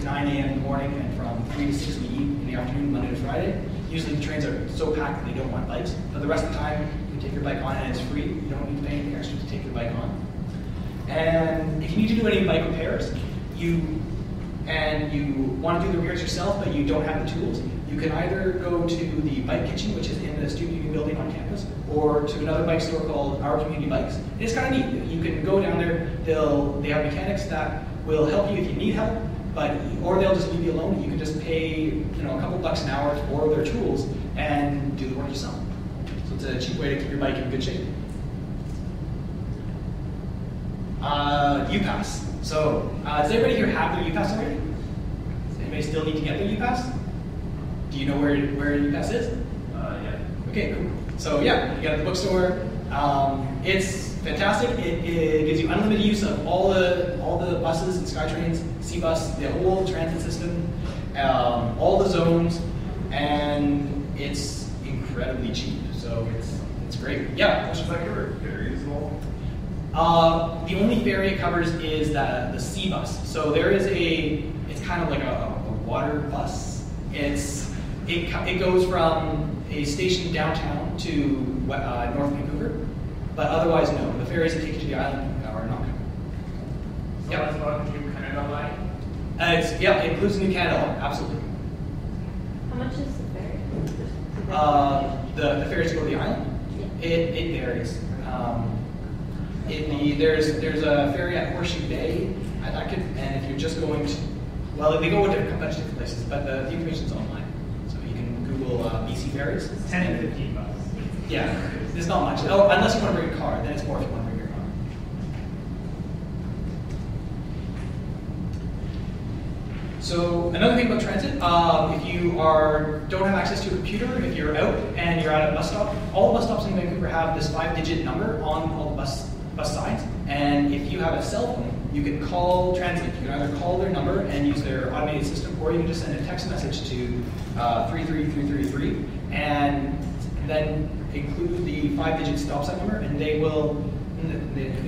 9 a.m. in the morning and from 3 to 6 in the afternoon, Monday to Friday. Usually the trains are so packed that they don't want bikes, but the rest of the time you take your bike on and it's free. You don't need to pay anything extra to take your bike on. And if you need to do any bike repairs, you want to do the repairs yourself, but you don't have the tools, you can either go to the bike kitchen, which is in the student union building on campus, or to another bike store called Our Community Bikes. And it's kind of neat. You can go down there. They have mechanics that will help you if you need help, or they'll just leave you alone. You can just pay a couple bucks an hour to borrow their tools and do the work yourself. So it's a cheap way to keep your bike in good shape. UPass. So does everybody here have their UPass already? Does anybody still need to get their UPass? Do you know where UPass is? Yeah. Okay, cool. So yeah, you get it at the bookstore. It's fantastic. It gives you unlimited use of all the buses and SkyTrains, C-Bus, the whole transit system, all the zones, and it's incredibly cheap. So it's great. Yeah. Does that cover ferries at all? The only ferry it covers is the C-Bus. So there is it's kind of like a water bus. It goes from a station downtown to North Vancouver, but otherwise no. The ferries that take you to the island are not covered. So that's about the New Canada line? It includes New Canada line, absolutely. How much is the ferry? The ferries to go to the island? Yeah. It varies. There's a ferry at Horseshoe Bay, and if you're just going to, well, they go to a bunch of different places, but the information's online. So you can Google BC ferries. It's 10 to 15 bucks. Yeah, there's not much. Oh, unless you want to bring a car, then it's more if you want to bring your car. So another thing about transit, if you don't have access to a computer, if you're out and you're at a bus stop, all the bus stops in Vancouver have this 5-digit number on all the bus signs. And if you have a cell phone, you can call transit. You can either call their number and use their automated system, or you can just send a text message to 33333 and then include the 5-digit stop sign number, and they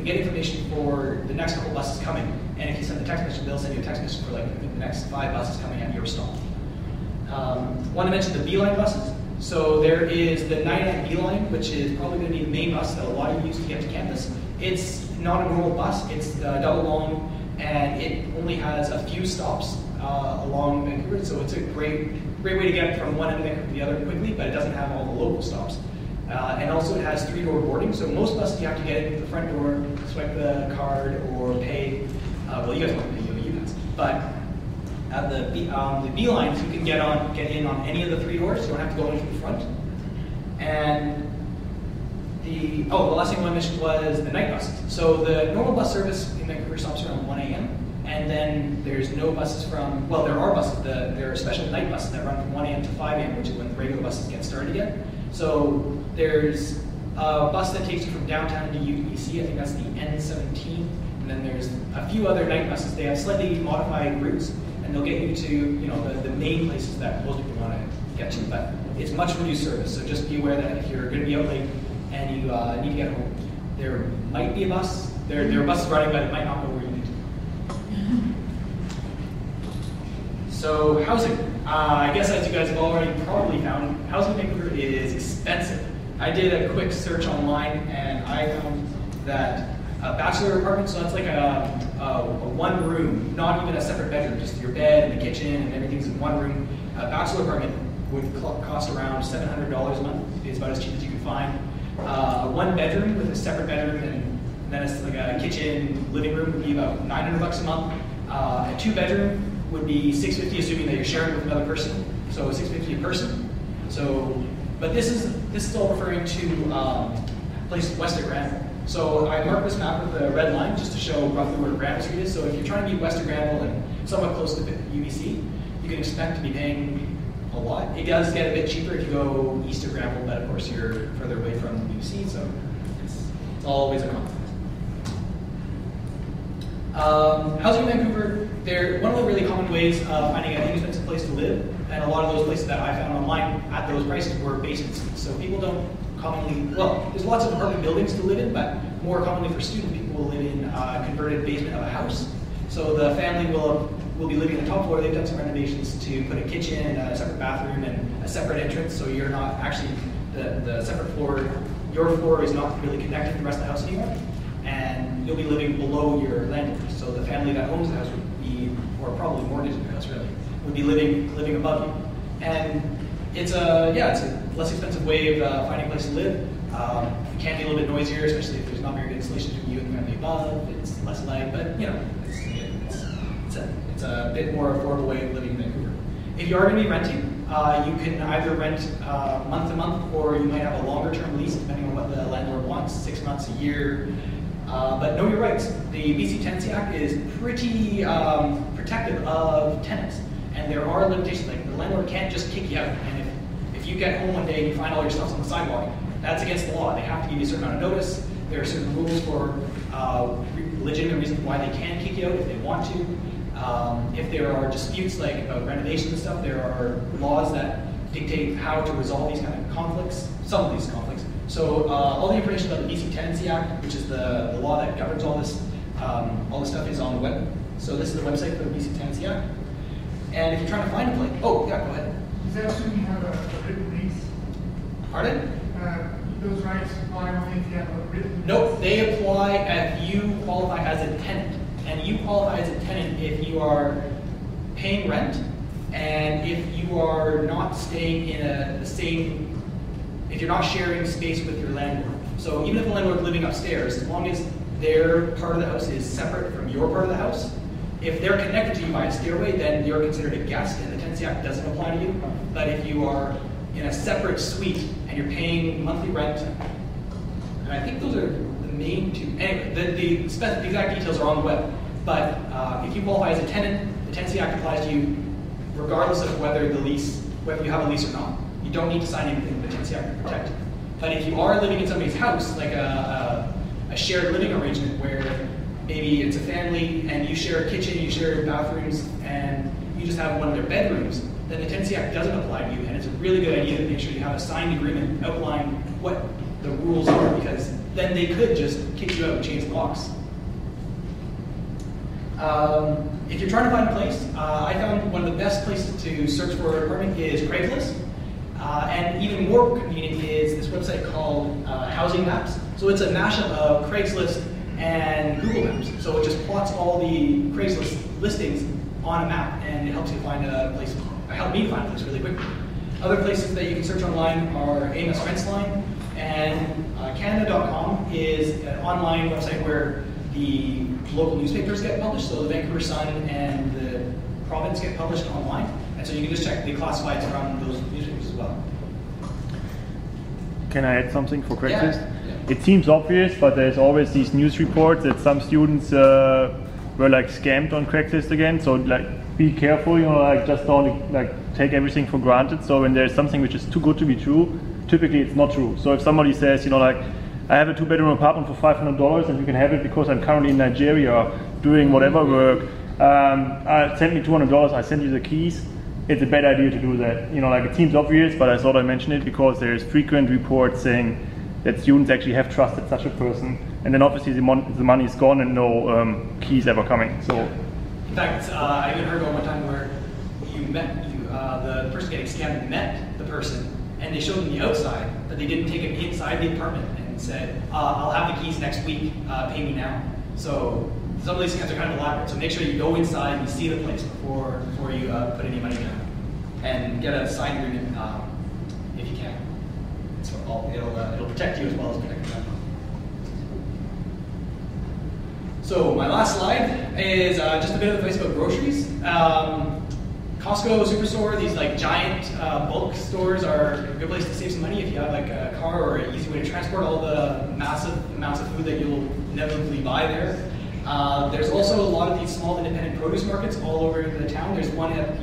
get information for the next couple buses coming. And if you send the text message, they'll send you a text message for the next 5 buses coming at your stop. Want to mention the B-line buses. So there is the 99 B-line, which is probably going to be the main bus that a lot of you use to get to campus. It's not a normal bus, it's double long, and it only has a few stops along Vancouver, so it's a great way to get from one end of Vancouver to the other quickly, but it doesn't have all the local stops. And also it has 3-door boarding, so most buses you have to get into the front door, swipe the card, or pay. Well, you guys won't pay, you guys. But at the B lines, you can get in on any of the 3 doors. You don't have to go into the front. And the last thing I want to mention was the night buses. So the normal bus service in Vancouver stops around 1 a.m. And then there's no buses there are buses. There are special night buses that run from 1 a.m. to 5 a.m., which is when the regular buses get started again. So there's a bus that takes you from downtown to UBC. I think that's the N17. And then there's a few other night buses. They have slightly modified routes, and they'll get you to the main places that most people want to get to. But it's much reduced service, so just be aware that if you're going to be out late and you need to get home, there might be a bus. There are buses running, but it might not go where you need to. So housing. I guess as you guys have already probably found, housing in Vancouver is expensive. I did a quick search online, and I found that a bachelor apartment, so that's like a one room, not even a separate bedroom, just your bed and the kitchen and everything's in one room. A bachelor apartment would cost around $700 a month. It's about as cheap as you can find. A 1-bedroom with a separate bedroom and then it's like a kitchen, living room would be about $900 a month. A 2-bedroom would be $650, assuming that you're sharing with another person. So $650 a person. So, but this is all referring to places west of Granville. So I marked this map with a red line just to show roughly where Granville Street is. So if you're trying to be west of Granville and somewhat close to UBC, you can expect to be paying a lot. It does get a bit cheaper if you go east of Granville, but of course you're further away from UBC, so it's always a compromise. Housing in Vancouver, one of the really common ways of finding an inexpensive place to live, and a lot of those places that I found online at those prices were basement suites. So people don't commonly, well, there's lots of apartment buildings to live in, but more commonly for student people will live in a converted basement of a house. So the family will will be living on the top floor. They've done some renovations to put a kitchen, a separate bathroom, and a separate entrance, so you're not actually, the separate floor, your floor is not really connected to the rest of the house anymore, and you'll be living below your landlord. So the family that owns the house would be, or probably mortgaging the house really, would be living above you. And it's a less expensive way of finding a place to live. It can be a little bit noisier, especially if there's not very good insulation between you and the family above. It's less light, but you know, it's a bit more affordable way of living in Vancouver. If you are going to be renting, you can either rent month to month, or you might have a longer term lease depending on what the landlord wants, 6 months, a year. But know your rights. The BC Tenancy Act is pretty protective of tenants, and there are limitations. Like the landlord can't just kick you out, and if you get home one day and you find all your stuff on the sidewalk, that's against the law. They have to give you a certain amount of notice. There are certain rules for legitimate reasons why they can kick you out if they want to. If there are disputes like about renovations and stuff, there are laws that dictate how to resolve these kind of conflicts, some of these conflicts. So all the information about the BC Tenancy Act, which is the law that governs all this stuff, is on the web. So this is the website for the BC Tenancy Act. And if you're trying to find a place, oh yeah, go ahead. Does that assume you have a written lease? Pardon? Those rights apply only if you have a written lease? Nope, they apply if you qualify as a tenant. And you qualify as a tenant if you are paying rent, and if you are not staying in the same, if you're not sharing space with your landlord. So even if the landlord's living upstairs, as long as their part of the house is separate from your part of the house, if they're connected to you by a stairway, then you're considered a guest, and the Tenancy Act doesn't apply to you. But if you are in a separate suite and you're paying monthly rent, and I think those are the main two. Anyway, the exact details are on the web. But if you qualify as a tenant, the Tenancy Act applies to you regardless of whether you have a lease or not. You don't need to sign anything. The Tenancy Act will protect you. But if you are living in somebody's house, like a shared living arrangement where maybe it's a family and you share a kitchen, you share bathrooms, and you just have one of their bedrooms, then the Tenancy Act doesn't apply to you, and it's a really good idea to make sure you have a signed agreement outlining what the rules are, because then they could just kick you out and change the locks. If you're trying to find a place, I found one of the best places to search for an apartment is Craigslist. And even more convenient is this website called Housing Maps. So it's a mashup of Craigslist and Google Maps. So it just plots all the Craigslist listings on a map, and it helps you find a place. It helped me to find a place really quickly. Other places that you can search online are Amos Rentsline, and Canada.com is an online website where the local newspapers get published. So the Vancouver Sun and the Province get published online, and so you can just check the classifieds from those newspapers as well. Can I add something for Craigslist? Yeah. It seems obvious, but there's always these news reports that some students were like scammed on Craigslist again. So like, be careful, you know, like just don't like take everything for granted. So when there's something which is too good to be true, typically it's not true. So if somebody says, you know, like, I have a 2-bedroom apartment for $500 and you can have it because I'm currently in Nigeria doing whatever work, send me $200, I send you the keys. It's a bad idea to do that. You know, like it seems obvious, but I thought I mentioned it because there's frequent reports saying that students actually have trusted such a person, and then obviously the money is gone and no keys ever coming. So, in fact, I even heard one time where the person getting scammed met the person, and they showed them the outside, but they didn't take him inside the apartment and said, "I'll have the keys next week. Pay me now." So some of these scams are kind of elaborate. So make sure you go inside and you see the place before you put any money down, and get a signed agreement if you can. It'll protect you as well as protect them. So my last slide is just a bit of advice about groceries. Costco, Superstore, these like giant bulk stores are a good place to save some money if you have like a car or an easy way to transport all the massive amounts of food that you'll inevitably buy there. There's also a lot of these small independent produce markets all over the town. There's one at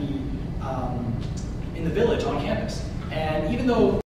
in the village on campus, and even though